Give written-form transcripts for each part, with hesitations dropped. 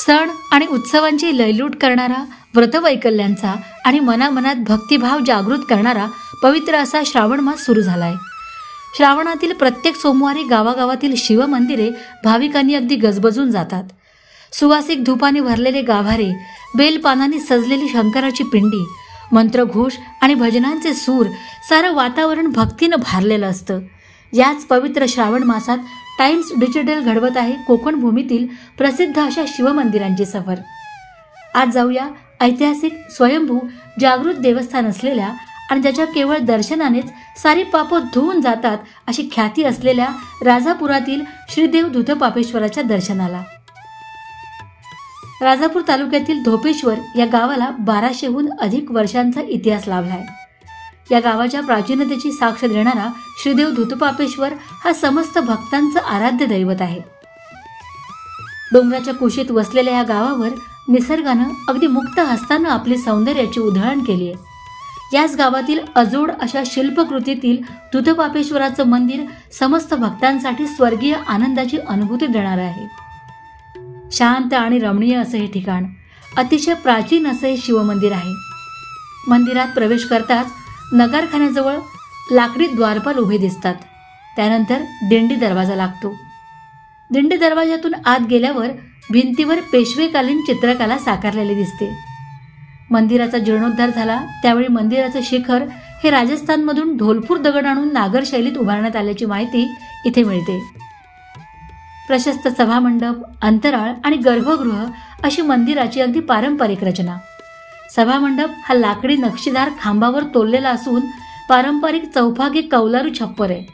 सण आणि उत्सवांची लयलूट करणारा, व्रतवैकल्यांचा आणि मनामनात भक्तिभाव जागृत करणारा पवित्र असा श्रावण मास सुरू झालाय। श्रावणातील प्रत्येक सोमवारी गावागावातील शिवमंदिरे भाविकांनी अगदी गजबजून जातात। सुवासिक धुपाने भरलेले गाभारे, बेलपानांनी सजलेली शंकराची पिंडी, मंत्रघोष आणि भजनांचे सूर, सारं वातावरण भक्तीनं भारलेलं असतं। याच पवित्र श्रावण मासात टाइम्स डिजिटल घडवत आहे कोकण भूमीतील प्रसिद्ध अशा शिवमंदिरांची सफर। आज जाऊया ऐतिहासिक, स्वयंभू, जागृत देवस्थान असलेल्या आणि ज्याच्या केवळ दर्शनानेच सारी पापं धुवून जातात अशी ख्याती असलेल्या राजापुरातील श्रीदेव धूतपापेश्वराच्या दर्शनाला। राजापूर तालुक्यातील धोपेश्वर या गावाला 1200हून अधिक वर्षांचा इतिहास लाभलाय। या गावाच्या प्राचीनतेची साक्ष देणारा श्रीदेव धूतपापेश्वर हा समस्त भक्तांचं आराध्य दैवत आहे। डोंगराच्या कुशीत वसलेल्या या गावावर निसर्गानं अगदी मुक्त हस्तानं आपली सौंदर्याची उधळण केली आहे। याच गावातील अजोड अशा शिल्पकृतीतील धूतपापेश्वराचं मंदिर समस्त भक्तांसाठी स्वर्गीय आनंदाची अनुभूती देणार आहे। शांत आणि रमणीय असं हे ठिकाण, अतिशय प्राचीन असं हे शिवमंदिर आहे। मंदिरात प्रवेश करताच नगारखान्याजवळ लाकडी द्वारपाल उभे दिसतात। त्यानंतर दिंडी दरवाजा लागतो। दिंडी दरवाजातून आत गेल्यावर भिंतीवर पेशवेकालीन चित्रकला साकारलेली दिसते। मंदिराचा जीर्णोद्धार झाला त्यावेळी मंदिराचं शिखर हे राजस्थानमधून ढोलपूर दगड आणून नागर शैलीत उभारण्यात आल्याची माहिती इथे मिळते। प्रशस्त सभामंडप, अंतराळ आणि गर्भगृह अशी मंदिराची अगदी पारंपरिक रचना। सभामंडप हा लाकडी नक्षीदार खांबावर तोललेला असून पारंपरिक चौफागी कौलारू छप्पर आहे।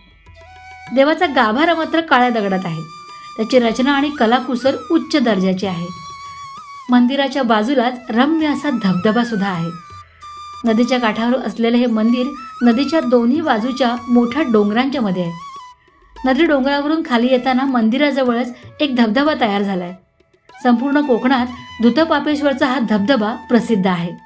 देवाचा गाभारा मात्र काळ्या दगडात आहे। त्याची रचना आणि कलाकुसर उच्च दर्जाची आहे। मंदिराच्या बाजूलाच रम्य असा धबधबा सुद्धा आहे। नदीच्या काठावर असलेले हे मंदिर नदीच्या दोन्ही बाजूच्या मोठ्या डोंगरांच्या मध्ये आहे। नदी डोंगरावरून खाली येताना मंदिराजवळच एक धबधबा तयार झालाय। संपूर्ण कोकणात धूतपापेश्वरचा हा धबधबा प्रसिद्ध आहे।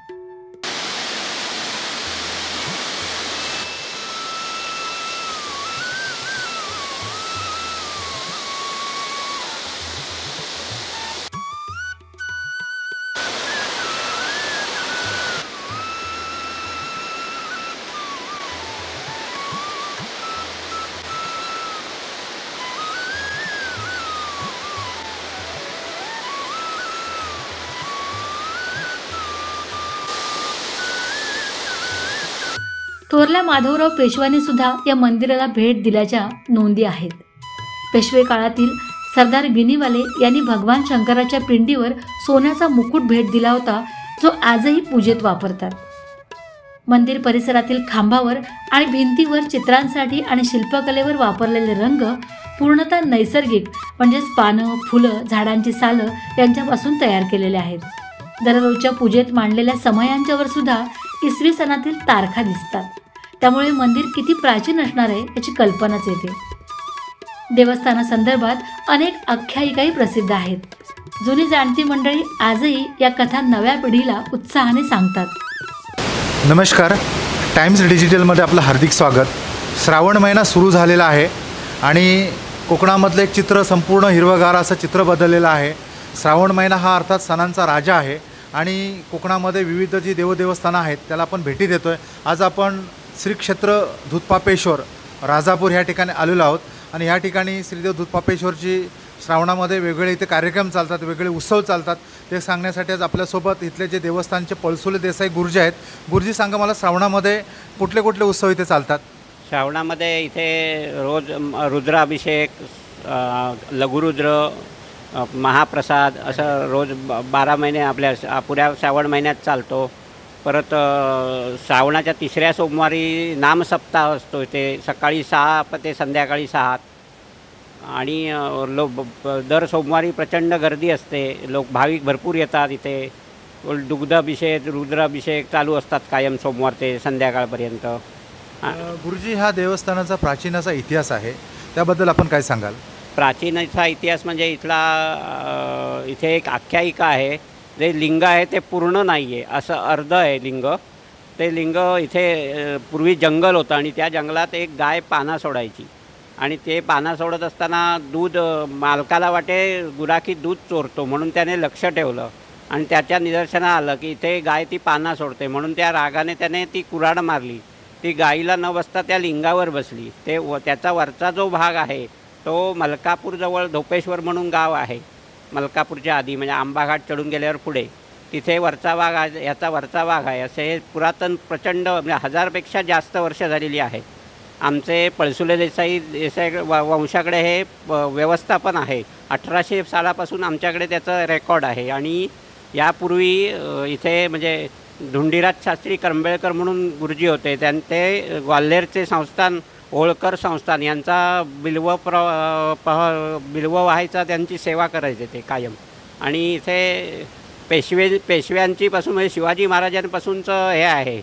थोरल्या माधवराव पेशव्यांनी सुद्धा या मंदिराला भेट दिल्याच्या नोंदी आहेत। पेशवे काळातील सरदार बिनीवाले यांनी भगवान शंकराच्या पिंडीवर सोन्याचा मुकुट भेट दिला होता, जो आजही पूजेत वापरतात। मंदिर परिसरातील खांबावर आणि भिंतीवर चित्रांसाठी आणि शिल्पकलेवर वापरलेले रंग पूर्णतः नैसर्गिक, म्हणजेच पानं, फुलं, झाडांची सालं यांच्यापासून तयार केलेले आहेत। दररोजच्या पूजेत मांडलेल्या समयांच्यावर सुद्धा इसवी सनातील तारखा दिसतात। त्यामुळे मंदिर किती प्राचीन असणार आहे याची कल्पनाच येते। देवस्थानासंदर्भात अनेक आख्यायिकाही प्रसिद्ध आहेत। जुनी जाणती मंडळी आजही या कथा नव्या पिढीला उत्साहाने सांगतात। नमस्कार, टाइम्स डिजिटलमध्ये आपलं हार्दिक स्वागत। श्रावण महिना सुरू झालेला आहे आणि कोकणामधलं एक चित्र संपूर्ण हिरवगार असं चित्र बदललेलं आहे। श्रावण महिना हा अर्थात सणांचा राजा आहे आणि कोकणामध्ये विविध जी देवदेवस्थानं आहेत त्याला आपण भेटी देतो आहे। आज आपण श्री क्षेत्र धूतपापेश्वर राजापूर ह्या ठिकाणी आलेलो आहोत आणि ह्या ठिकाणी श्रीदेव धूतपापेश्वरची श्रावणामध्ये वेगवेगळे इथे कार्यक्रम चालतात, वेगवेगळे उत्सव चालतात। ते सांगण्यासाठी आज आपल्यासोबत इथले जे देवस्थानचे पळसुले देसाई गुरुजी आहेत। गुरुजी, सांगा मला, श्रावणामध्ये कुठले कुठले उत्सव इथे चालतात? श्रावणामध्ये इथे रोज रुद्राभिषेक, लघुरुद्र, महाप्रसाद असं रोज 12 महिने आपल्या पुऱ्या श्रावण महिन्यात चालतो। परत श्रावणाच्या तिसऱ्या सोमवारी नामसप्ताह असतो इथे, सकाळी 6 ते संध्याकाळी 6 आणि दर सोमवारी प्रचंड गर्दी असते। लोक भाविक भरपूर येतात इथे। दुग्धाभिषेक, रुद्राभिषेक चालू असतात कायम सोमवार ते संध्याकाळपर्यंत। गुरुजी, हा देवस्थानाचा प्राचीन असा इतिहास आहे, त्याबद्दल आपण काय सांगाल? प्राचीन असा इतिहास म्हणजे इथे एक आख्यायिका आहे। जे लिंग आहे ते पूर्ण नाही आहे, असं अर्ध आहे लिंग। ते लिंग इथे पूर्वी जंगल होतं आणि त्या जंगलात एक गाय पाना सोडायची आणि ते पाना सोडत असताना दूध मालकाला वाटे गुराखी दूध चोरतो म्हणून त्याने लक्ष ठेवलं आणि त्याच्या निदर्शनास आलं की इथे गाय ती पाना सोडते, म्हणून त्या रागाने त्याने ती कुऱ्हाड मारली. ती गाईला न बसता त्या लिंगावर बसली. त्याचा वरचा जो भाग आहे तो मलकापूरजवळ धोपेश्वर म्हणून गाव आहे. मलकापूरच्या आधी म्हणजे आंबाघाट चढून गेल्यावर पुढे तिथे वरचा भाग आहे, याचा वरचा भाग आहे. असे हे पुरातन प्रचंड म्हणजे 1000पेक्षा जास्त वर्ष झालेली आहे. आमचे पळसुले देसाई वंशाकडे हे व्यवस्थापन आहे. 1800 सालापासून आमच्याकडे त्याचं रेकॉर्ड आहे. आणि यापूर्वी इथे म्हणजे धुंडीराज शास्त्री करंबेळकर म्हणून गुरुजी होते, ते ग्वाल्हेरचे संस्थान होळकर संस्थान यांचा बिल्व व्हायचा, त्यांची सेवा करायचे ते कायम. आणि इथे पेशव्यांची पासून म्हणजे शिवाजी महाराजांपासूनचं हे आहे.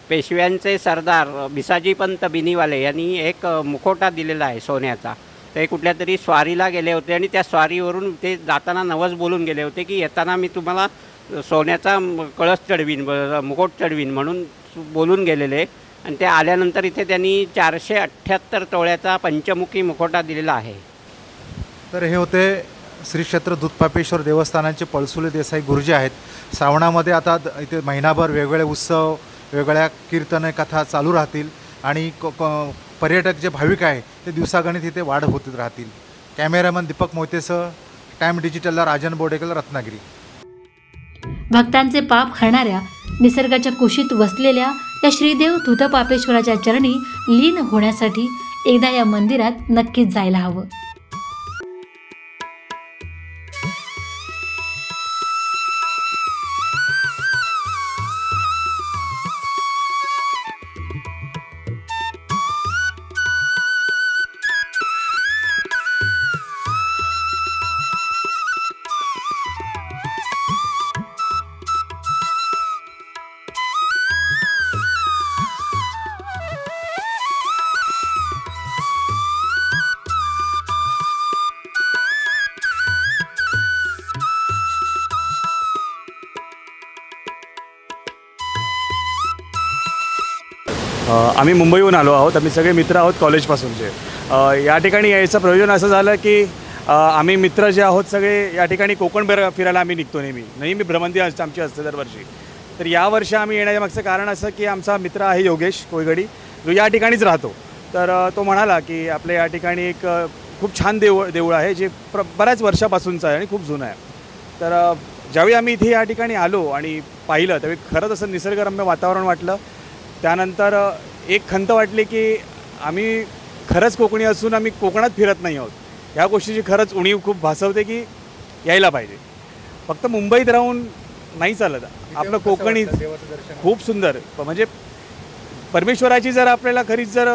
पेशव्यांचे सरदार बिसाजीपंत बिनीवाले यांनी एक मुखवटा दिलेला आहे सोन्याचा. ते कुठल्या तरी स्वारीला गेले होते आणि त्या स्वारीवरून ते जाताना नवस बोलून गेले होते की येताना मी तुम्हाला सोन्याचा कळस चढवीन, मुकुट चढवीन म्हणून बोलून गेलेले. आणि ते आल्यानंतर इथे त्यांनी 478 तोळ्याचा पंचमुखी मुखवटा दिलेला आहे. तर हे होते श्री क्षेत्र दूधपापेश्वर देवस्थानाचे पळसुले देसाई गुरुजी आहेत. श्रावणामध्ये आता इथे महिनाभर वेगवेगळे उत्सव, वेगवेगळ्या कीर्तने कथा चालू राहतील आणि पर्यटक जे भाविक आहे ते दिवसागणित इथे वाढ होत राहतील. कॅमेरामन दीपक मोहितेसह टाइम डिजिटलला राजन बोडेकर, रत्नागिरी. भक्तांचे पाप खरणाऱ्या निसर्गाच्या कुशीत वसलेल्या या श्रीदेव दूधपापेश्वराच्या चरणी लीन होण्यासाठी एकदा या मंदिरात नक्कीच जायला हवं. आम्ही मुंबईहून आलो आहोत. आम्ही सगळे मित्र आहोत कॉलेजपासूनचे. या ठिकाणी यायचं प्रयोजन असं झालं की आम्ही मित्र जे आहोत सगळे या ठिकाणी कोकण फिरायला आम्ही निघतो नेहमी भ्रमंती आमची असते दरवर्षी. तर यावर्षी आम्ही येण्याच्या मागचं कारण असं की आमचा मित्र आहे योगेश कोयगडी, जो या ठिकाणीच राहतो. तर तो म्हणाला की आपल्या या ठिकाणी एक खूप छान देऊळ आहे जे बऱ्याच वर्षापासूनचं आहे आणि खूप जुनं आहे. तर ज्यावेळी आम्ही इथे या ठिकाणी आलो आणि पाहिलं त्यावेळी खरंच असं निसर्गरम्य वातावरण वाटलं. त्यानंतर एक खंत वाटली की आम्ही खरंच कोकणी असून आम्ही कोकणात फिरत नाही आहोत. ह्या गोष्टीची खरंच उणीव खूप भासवते की यायला पाहिजे. फक्त मुंबईत राहून नाही चालत. आपलं कोकणी खूप सुंदर म्हणजे परमेश्वराची जर आपल्याला खरीच जर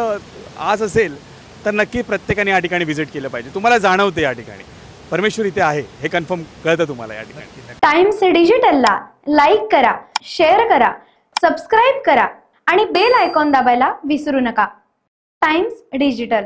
आस असेल तर नक्की प्रत्येकाने या ठिकाणी व्हिजिट केलं पाहिजे. तुम्हाला जाणवते या ठिकाणी परमेश्वर इथे आहे हे कन्फर्म कळतं तुम्हाला या ठिकाणी. टाइम्स डिजिटलला लाईक करा, शेअर करा, सबस्क्राईब करा आणि बेल आयकॉन दाबायला विसरू नका. Times digital.